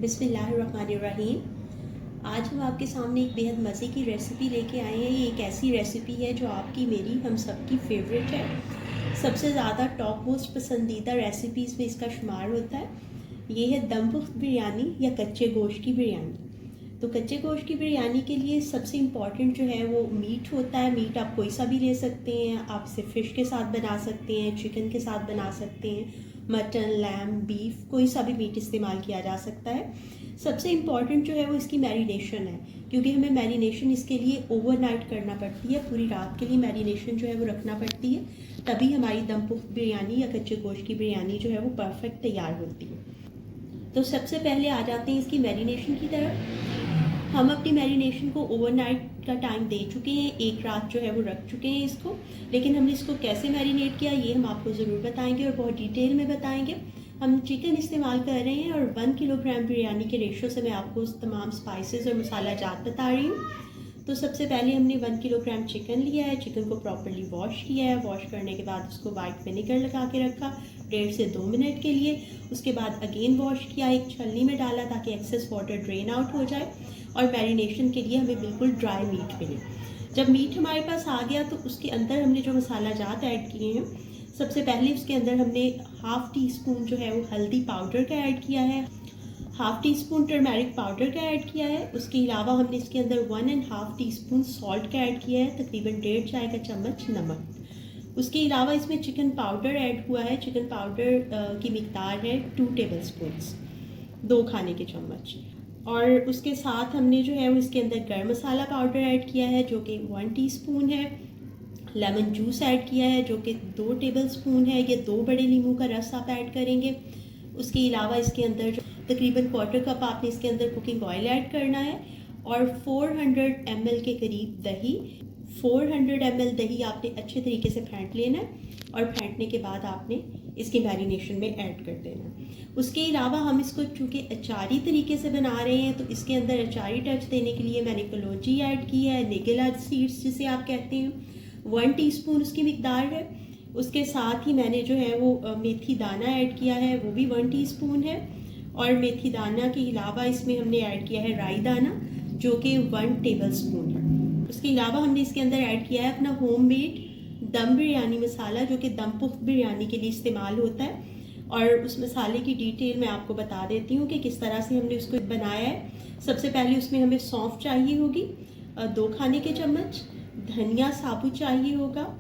बिस्मिल्लाहिर्रहमानिर्रहीम। आज हम आपके सामने एक बेहद मज़े की रेसिपी लेके आए हैं। ये एक ऐसी रेसिपी है जो आपकी मेरी हम सबकी फेवरेट है। सबसे ज़्यादा टॉप मोस्ट पसंदीदा रेसिपीज़ में इसका शुमार होता है। ये है दम पुख्त बिरयानी या कच्चे गोश्त की बिरयानी। तो कच्चे गोश्त की बिरयानी के लिए सबसे इम्पॉर्टेंट जो है वो मीट होता है। मीट आप कोई सा भी ले सकते हैं। आप इसे फ़िश के साथ बना सकते हैं, चिकन के साथ बना सकते हैं, मटन, लैम, बीफ, कोई सा भी मीट इस्तेमाल किया जा सकता है। सबसे इम्पॉर्टेंट जो है वो इसकी मैरिनेशन है, क्योंकि हमें मैरिनेशन इसके लिए ओवरनाइट करना पड़ती है। पूरी रात के लिए मैरिनेशन जो है वो रखना पड़ती है, तभी हमारी दम पुख्त बिरयानी या कच्चे गोश्त की बिरयानी जो है वो परफेक्ट तैयार होती है। तो सबसे पहले आ जाते हैं इसकी मैरिनेशन की तरफ। हम अपनी मैरिनेशन को ओवरनाइट का टाइम दे चुके हैं, एक रात जो है वो रख चुके हैं इसको। लेकिन हमने इसको कैसे मैरिनेट किया ये हम आपको ज़रूर बताएंगे और बहुत डिटेल में बताएंगे। हम चिकन इस्तेमाल कर रहे हैं और 1 किलोग्राम बिरयानी के रेशो से मैं आपको तमाम स्पाइसेस और मसाला जात बता रही हूँ। तो सबसे पहले हमने 1 किलोग्राम चिकन लिया है। चिकन को प्रॉपर्ली वॉश किया है। वॉश करने के बाद उसको वाइट विनेगर लगा के रखा 1.5 से 2 मिनट के लिए। उसके बाद अगेन वॉश किया, एक छलनी में डाला ताकि एक्सेस वाटर ड्रेन आउट हो जाए। और मैरिनेशन के लिए हमें बिल्कुल ड्राई मीट मिले। जब मीट हमारे पास आ गया तो उसके अंदर हमने जो मसाला जात ऐड किए हैं, सबसे पहले उसके अंदर हमने हाफ़ टी स्पून जो है वो हल्दी पाउडर का ऐड किया है, half tea spoon turmeric powder का ऐड किया है। उसके अलावा हमने इसके अंदर 1.5 टी स्पून सॉल्ट का ऐड किया है, तकरीबन 1.5 चाय का चम्मच नमक। उसके अलावा इसमें चिकन पाउडर ऐड हुआ है। चिकन पाउडर की मिकदार है 2 टेबल स्पून्स, 2 खाने के चम्मच। और उसके साथ हमने जो है वो इसके अंदर गर्म मसाला पाउडर ऐड किया है जो कि 1 टीस्पून है। लेमन जूस ऐड किया है जो कि 2 टेबल स्पून है। ये 2 बड़े नींबू का रस आप ऐड करेंगे। उसके अलावा इसके अंदर जो तकरीबन 1/4 कप आपने इसके अंदर कुकिंग ऑयल ऐड करना है और 400 ml के करीब दही। 400 ml दही आपने अच्छे तरीके से फेंट लेना है और फेंटने के बाद आपने इसकी मैरिनेशन में ऐड कर देना है। उसके अलावा हम इसको चूँकि अचारी तरीके से बना रहे हैं तो इसके अंदर अचारी टच देने के लिए मैंने कलौंजी ऐड की है, निगेला सीड्स जिसे आप कहते हैं, 1 टीस्पून उसकी मिकदार है। उसके साथ ही मैंने जो है वो मेथी दाना ऐड किया है, वो भी 1 टीस्पून है। और मेथी दाना के अलावा इसमें हमने ऐड किया है राई दाना जो कि 1 टेबल स्पून है। उसके अलावा हमने इसके अंदर ऐड किया है अपना होममेड दम बिरयानी मसाला जो कि दम पुख्त बिरयानी के लिए इस्तेमाल होता है। और उस मसाले की डिटेल मैं आपको बता देती हूँ कि किस तरह से हमने उसको बनाया है। सबसे पहले उसमें हमें सौंफ चाहिए होगी 2 खाने के चम्मच, धनिया साबुत चाहिए होगा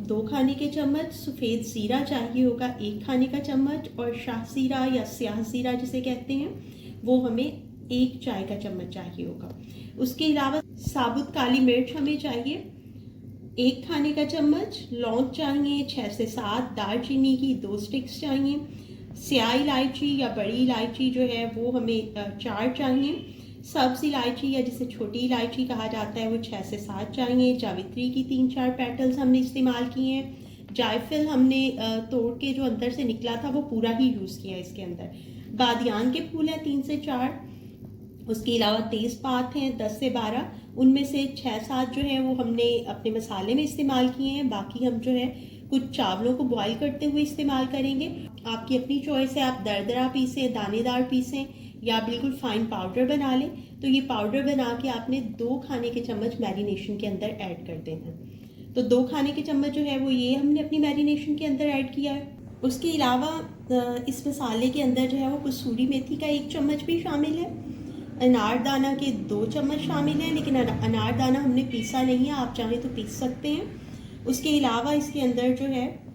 2 खाने के चम्मच, सफ़ेद ज़ीरा चाहिए होगा 1 खाने का चम्मच, और शाह ज़ीरा या स्याह ज़ीरा जिसे कहते हैं वो हमें 1 चाय का चम्मच चाहिए होगा। उसके अलावा साबुत काली मिर्च हमें चाहिए 1 खाने का चम्मच, लौंग चाहिए 6 से 7, दालचीनी की 2 स्टिक्स चाहिए, स्याह इलायची या बड़ी इलायची जो है वो हमें 4 चाहिए, सब्ज़ इलायची या जिसे छोटी इलायची कहा जाता है वो 6 से 7 चाहिए, जावित्री की 3-4 पेटल्स हमने इस्तेमाल किए हैं, जायफल हमने तोड़ के जो अंदर से निकला था वो पूरा ही यूज़ किया इसके अंदर, बादियान के फूल हैं 3 से 4। उसके अलावा तेज़पात हैं 10 से 12, उनमें से 6-7 जो है वो हमने अपने मसाले में इस्तेमाल किए हैं। बाकी हम जो है कुछ चावलों को बॉईल करते हुए इस्तेमाल करेंगे। आपकी अपनी चॉइस है, आप दरदरा पीसें, दानेदार पीसें या बिल्कुल फाइन पाउडर बना लें। तो ये पाउडर बना के आपने 2 खाने के चम्मच मैरिनेशन के अंदर ऐड कर देना। तो 2 खाने के चम्मच जो है वो ये हमने अपनी मैरिनेशन के अंदर ऐड किया है। उसके अलावा इस मसाले के अंदर जो है वो कसूरी मेथी का 1 चम्मच भी शामिल है, अनारदाना के 2 चम्मच शामिल हैं, लेकिन अनारदाना हमने पीसा नहीं है, आप चाहें तो पीस सकते हैं। उसके अलावा इसके अंदर जो है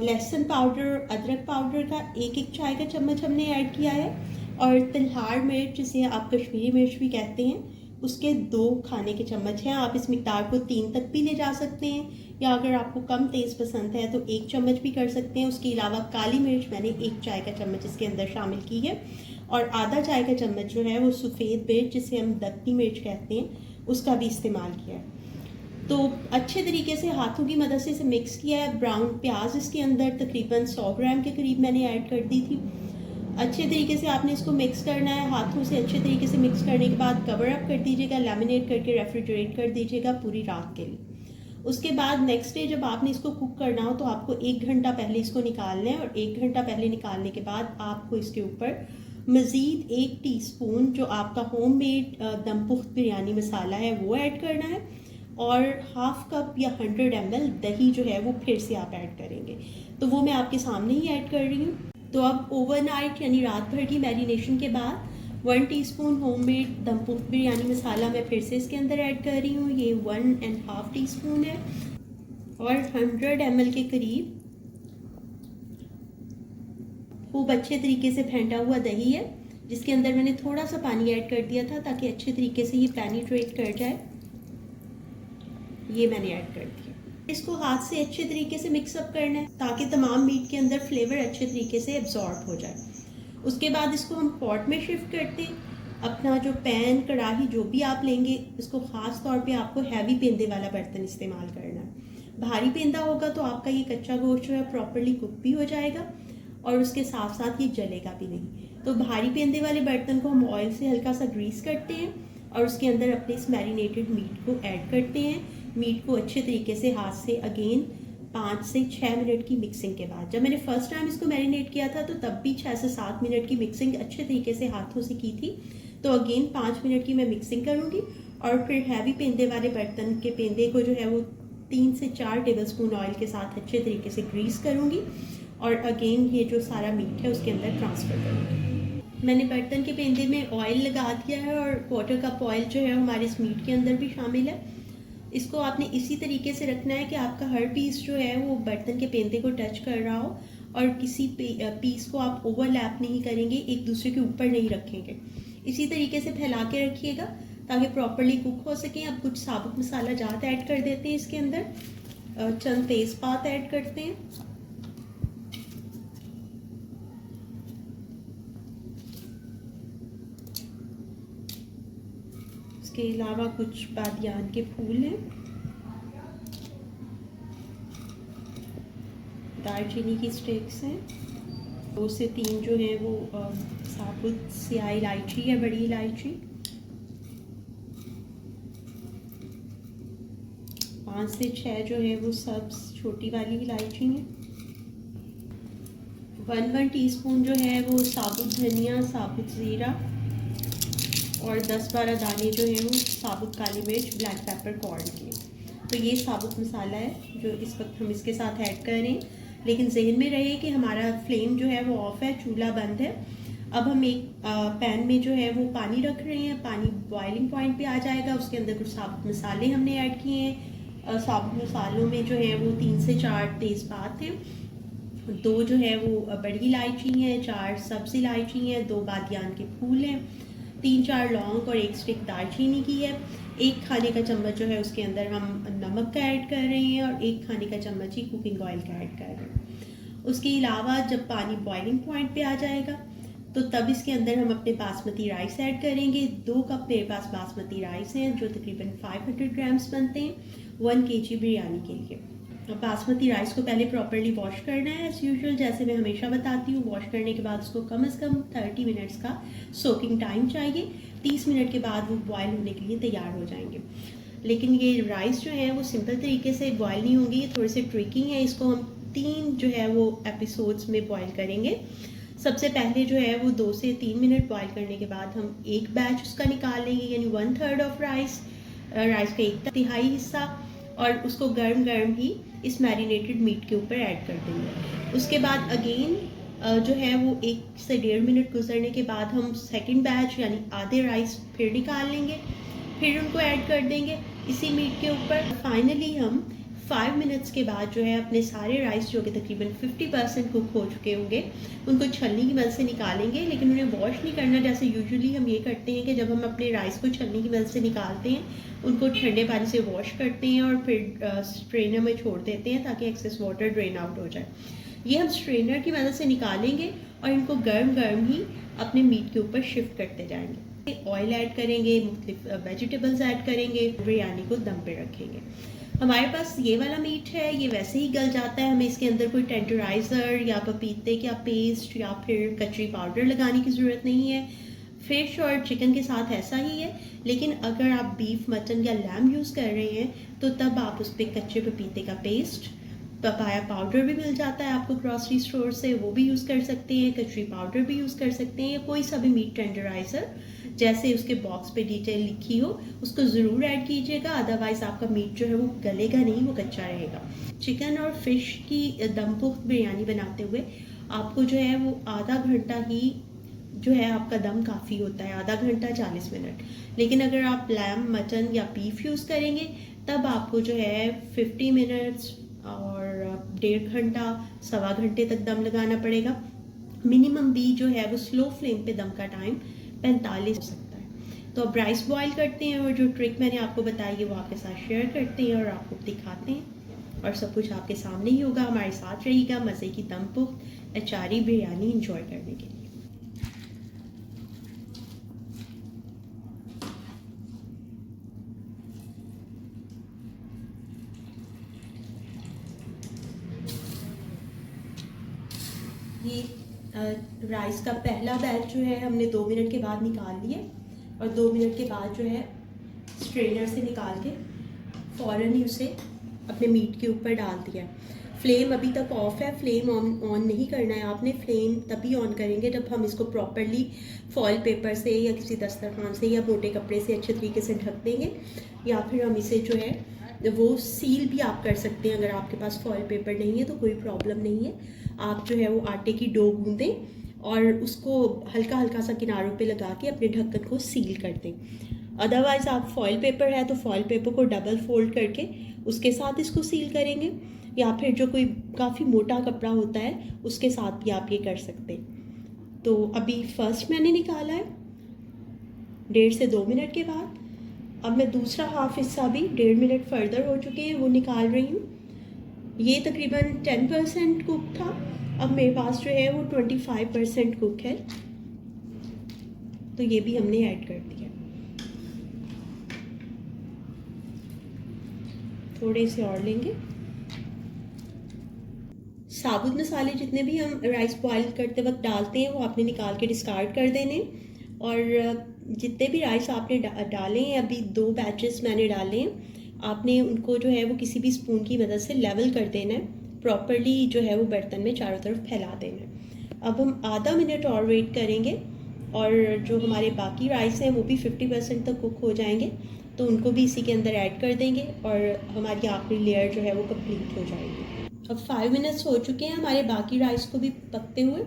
लहसुन पाउडर, अदरक पाउडर का 1-1 चाय का चम्मच हमने ऐड किया है, और तिल्हाड़ मिर्च जिसे आप कश्मीरी मिर्च भी कहते हैं उसके 2 खाने के चम्मच हैं। आप इस मिकदार को 3 तक भी ले जा सकते हैं, या अगर आपको कम तेज़ पसंद है तो 1 चम्मच भी कर सकते हैं। उसके अलावा काली मिर्च मैंने 1 चाय का चम्मच इसके अंदर शामिल की है, और आधा चाय का चम्मच जो है वो सफ़ेद मिर्च जिसे हम दत्ती मिर्च कहते हैं उसका भी इस्तेमाल किया है। तो अच्छे तरीके से हाथों की मदद से इसे मिक्स किया है। ब्राउन प्याज इसके अंदर तकरीबन 100 ग्राम के करीब मैंने ऐड कर दी थी। अच्छे तरीके से आपने इसको मिक्स करना है। हाथों से अच्छे तरीके से मिक्स करने के बाद कवर अप कर दीजिएगा, लैमिनेट करके रेफ्रिजरेट कर दीजिएगा पूरी रात के लिए। उसके बाद नेक्स्ट डे जब आपने इसको कुक करना हो तो आपको 1 घंटा पहले इसको निकालना है, और 1 घंटा पहले निकालने के बाद आपको इसके ऊपर मज़ीद 1 टीस्पून जो आपका होममेड दमपुख्त बिरयानी मसाला है वो ऐड करना है, और हाफ़ कप या 100 ml दही जो है वो फिर से आप ऐड करेंगे। तो वो मैं आपके सामने ही ऐड कर रही हूँ। तो अब ओवरनाइट यानी रात भर की मैरिनेशन के बाद 1 टीस्पून होममेड दमपुख्त बिरयानी मसाला मैं फिर से इसके अंदर ऐड कर रही हूँ। ये 1.5 टीस्पून है, और 100 ml के करीब खूब अच्छे तरीके से फेंटा हुआ दही है, जिसके अंदर मैंने थोड़ा सा पानी ऐड कर दिया था ताकि अच्छे तरीके से ये पेनिट्रेट कर जाए। ये मैंने ऐड कर दिया। इसको हाथ से अच्छे तरीके से मिक्सअप करना है ताकि तमाम मीट के अंदर फ्लेवर अच्छे तरीके से एब्जॉर्ब हो जाए। उसके बाद इसको हम पॉट में शिफ्ट करते हैं। अपना जो पैन कढ़ाई जो भी आप लेंगे, इसको ख़ास तौर पे आपको हैवी पेंदे वाला बर्तन इस्तेमाल करना है। भारी पेंदा होगा तो आपका ये कच्चा गोश्त जो है प्रॉपरली कुक भी हो जाएगा और उसके साथ साथ ये जलेगा भी नहीं। तो भारी पेंदे वाले बर्तन को हम ऑयल से हल्का सा ग्रीस करते हैं और उसके अंदर अपने इस मैरिनेटेड मीट को ऐड करते हैं। मीट को अच्छे तरीके से हाथ से अगेन 5 से 6 मिनट की मिक्सिंग के बाद, जब मैंने फर्स्ट टाइम इसको मैरिनेट किया था तो तब भी 6 से 7 मिनट की मिक्सिंग अच्छे तरीके से हाथों से की थी। तो अगेन 5 मिनट की मैं मिक्सिंग करूँगी और फिर हैवी पेंदे वाले बर्तन के पेंदे को जो है वो 3 से 4 टेबलस्पून ऑयल के साथ अच्छे तरीके से ग्रीस करूँगी और अगेन ये जो सारा मीट है उसके अंदर ट्रांसफ़र करूँगी। मैंने बर्तन के पेंदे में ऑयल लगा दिया है और 1/4 कप ऑयल जो है हमारे इस मीट के अंदर भी शामिल है। इसको आपने इसी तरीके से रखना है कि आपका हर पीस जो है वो बर्तन के पेंदे को टच कर रहा हो और किसी पीस को आप ओवरलैप नहीं करेंगे, एक दूसरे के ऊपर नहीं रखेंगे। इसी तरीके से फैला के रखिएगा ताकि प्रॉपरली कुक हो सके। अब कुछ साबुत मसाला जात ऐड कर देते हैं इसके अंदर। चंद तेज़पात ऐड करते हैं। इसके अलावा कुछ बादियान के फूल हैं, दालचीनी की स्टिक्स हैं, 2 से 3 जो हैं वो साबुत स्याह इलायची है, बड़ी इलायची, 5 से 6 जो है वो सब्ज़ छोटी वाली इलायची हैं, 1 टीस्पून जो है वो साबुत धनिया, साबुत ज़ीरा और 10-12 दाने जो हैं वो साबुत काली मिर्च, ब्लैक पेपर कॉर्न के। तो ये साबुत मसाला है जो इस वक्त हम इसके साथ ऐड कर रहे हैं। लेकिन जहन में रहे कि हमारा फ्लेम जो है वो ऑफ है, चूल्हा बंद है। अब हम एक पैन में जो है वो पानी रख रहे हैं। पानी बॉइलिंग पॉइंट पे आ जाएगा, उसके अंदर कुछ साबुत मसाले हमने ऐड किए हैं। साबुत मसालों में जो है वो 3 से 4 तेज़पात हैं, 2 जो है वो बड़ी इलायची हैं, 4 सब्ज़ इलायची हैं, 2 बादियान के फूल हैं, 3-4 लौंग और 1 स्टिक दालचीनी की है। 1 खाने का चम्मच जो है उसके अंदर हम नमक का ऐड कर रहे हैं और 1 खाने का चम्मच ही कुकिंग ऑयल का ऐड कर रहे हैं। उसके अलावा जब पानी बॉइलिंग पॉइंट पे आ जाएगा तो तब इसके अंदर हम अपने बासमती राइस ऐड करेंगे। 2 कप मेरे पास बासमती राइस हैं जो तकरीबन 500 ग्राम्स बनते हैं 1 kg बिरयानी के लिए। बासमती राइस को पहले प्रॉपरली वॉश करना है एज़ यूजुअल, जैसे मैं हमेशा बताती हूँ। वॉश करने के बाद उसको कम से कम 30 मिनट्स का सोकिंग टाइम चाहिए। 30 मिनट के बाद वो बॉयल होने के लिए तैयार हो जाएंगे। लेकिन ये राइस जो है वो सिंपल तरीके से बॉयल नहीं होंगे, ये थोड़े से ट्रिकी हैं। इसको हम 3 जो है वो एपिसोड्स में बॉयल करेंगे। सबसे पहले जो है वो 2 से 3 मिनट बॉयल करने के बाद हम एक बैच उसका निकाल लेंगे, यानी 1/3 ऑफ राइस का 1/3 हिस्सा, और उसको गर्म गर्म ही इस मैरिनेटेड मीट के ऊपर ऐड कर देंगे। उसके बाद अगेन जो है वो 1 से 1.5 मिनट गुजरने के बाद हम सेकंड बैच यानी आधे राइस फिर निकाल लेंगे, फिर उनको ऐड कर देंगे इसी मीट के ऊपर। फाइनली हम 5 मिनट्स के बाद जो है अपने सारे राइस जो कि तकरीबन 50% कुक हो चुके होंगे उनको छलनी की मदद से निकालेंगे। लेकिन उन्हें वॉश नहीं करना, जैसे यूजुअली हम ये करते हैं कि जब हम अपने राइस को छलनी की मदद से निकालते हैं उनको ठंडे पानी से वॉश करते हैं और फिर स्ट्रेनर में छोड़ देते हैं ताकि एक्सेस वाटर ड्रेन आउट हो जाए। ये हम स्ट्रेनर की मदद से निकालेंगे और इनको गर्म गर्म ही अपने मीट के ऊपर शिफ्ट करते जाएंगे। ऑयल ऐड करेंगे, मुख्तलिफ वेजिटेबल्स ऐड करेंगे, बिरयानी को दम पे रखेंगे। हमारे पास ये वाला मीट है, ये वैसे ही गल जाता है, हमें इसके अंदर कोई टेंडराइज़र या पपीते का पेस्ट या फिर कचरी पाउडर लगाने की ज़रूरत नहीं है। फिश और चिकन के साथ ऐसा ही है, लेकिन अगर आप बीफ, मटन या लैम यूज़ कर रहे हैं तो तब आप उस पर कच्चे पपीते का पेस्ट, पपाया पाउडर भी मिल जाता है आपको ग्रॉसरी स्टोर से, वो भी यूज़ कर सकते हैं। कचरी पाउडर भी यूज़ कर सकते हैं, या कोई सा भी मीट टेंडराइज़र जैसे उसके बॉक्स पे डिटेल लिखी हो उसको ज़रूर ऐड कीजिएगा, अदरवाइज़ आपका मीट जो है वो गलेगा नहीं, वो कच्चा रहेगा। चिकन और फिश की दम पुख्त बिरयानी बनाते हुए आपको जो है वो आधा घंटा ही जो है आपका दम काफ़ी होता है, आधा घंटा 40 मिनट। लेकिन अगर आप लैम, मटन या बीफ यूज़ करेंगे तब आपको जो है 50 मिनट्स और 1.5 घंटा, सवा घंटे तक दम लगाना पड़ेगा। मिनिमम भी जो है वो स्लो फ्लेम पे दम का टाइम 45 हो सकता है। तो अब राइस बॉईल करते हैं और जो ट्रिक मैंने आपको बताई है वो आपके साथ शेयर करते हैं और आपको दिखाते हैं, और सब कुछ आपके सामने ही होगा। हमारे साथ रहिएगा मज़े की दम पुख्त अचारी बिरयानी इंजॉय करने के लिए। ये राइस का पहला बैच जो है हमने 2 मिनट के बाद निकाल लिए, और 2 मिनट के बाद जो है स्ट्रेनर से निकाल के फ़ौरन ही उसे अपने मीट के ऊपर डाल दिया। फ्लेम अभी तक ऑफ है, फ्लेम ऑन नहीं करना है आपने। फ्लेम तभी ऑन करेंगे जब हम इसको प्रॉपरली फॉइल पेपर से या किसी दस्तरखान से या मोटे कपड़े से अच्छे तरीके से ढक देंगे, या फिर हम इसे जो है वो सील भी आप कर सकते हैं। अगर आपके पास फॉइल पेपर नहीं है तो कोई प्रॉब्लम नहीं है, आप जो है वो आटे की डो गूंदें और उसको हल्का हल्का सा किनारों पे लगा के अपने ढक्कन को सील कर दें। अदरवाइज़ आप फॉइल पेपर है तो फॉइल पेपर को डबल फोल्ड करके उसके साथ इसको सील करेंगे, या फिर जो कोई काफ़ी मोटा कपड़ा होता है उसके साथ भी आप ये कर सकते हैं। तो अभी फर्स्ट मैंने निकाला है 1.5 से 2 मिनट के बाद। अब मैं दूसरा हाफ हिस्सा भी 1.5 मिनट फर्दर हो चुके हैं वो निकाल रही हूँ। ये तकरीबन 10% कुक था, अब मेरे पास जो है वो 25% कुक है, तो ये भी हमने ऐड कर दिया। थोड़े से और लेंगे। साबुत मसाले जितने भी हम राइस बॉईल करते वक्त डालते हैं वो आपने निकाल के डिस्कार्ड कर देने, और जितने भी राइस आपने डाले हैं, अभी 2 बैचेस मैंने डाले हैं, आपने उनको जो है वो किसी भी स्पून की मदद से लेवल कर देना है, प्रॉपरली जो है वो बर्तन में चारों तरफ फैला देना है। अब हम आधा मिनट और वेट करेंगे, और जो हमारे बाकी राइस हैं वो भी 50% तक कुक हो जाएंगे, तो उनको भी इसी के अंदर ऐड कर देंगे और हमारी आखिरी लेयर जो है वो कंप्लीट हो जाएगी। अब 5 मिनट्स हो चुके हैं हमारे बाकी राइस को भी पकते हुए,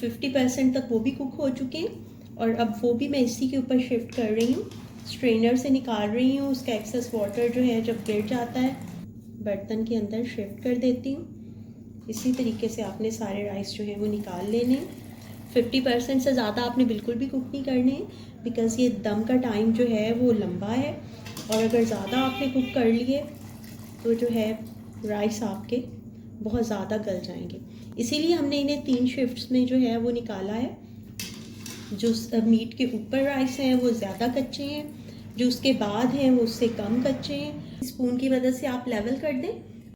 50% तक वो भी कुक हो चुके हैं, और अब वो भी मैं इसी के ऊपर शिफ्ट कर रही हूँ, स्ट्रेनर से निकाल रही हूँ। उसका एक्सेस वाटर जो है जब गिर जाता है बर्तन के अंदर शिफ्ट कर देती हूँ। इसी तरीके से आपने सारे राइस जो हैं वो निकाल लेने हैं। 50% से ज़्यादा आपने बिल्कुल भी कुक नहीं करने हैं, बिकॉज़ ये दम का टाइम जो है वो लंबा है, और अगर ज़्यादा आपने कुक कर लिए तो जो है राइस आपके बहुत ज़्यादा गल जाएंगे। इसीलिए हमने इन्हें 3 शिफ्ट्स में जो है वो निकाला है। जो मीट के ऊपर राइस हैं वो ज़्यादा कच्चे हैं, जो उसके बाद हैं वो उससे कम कच्चे हैं। स्पून की मदद से आप लेवल कर दें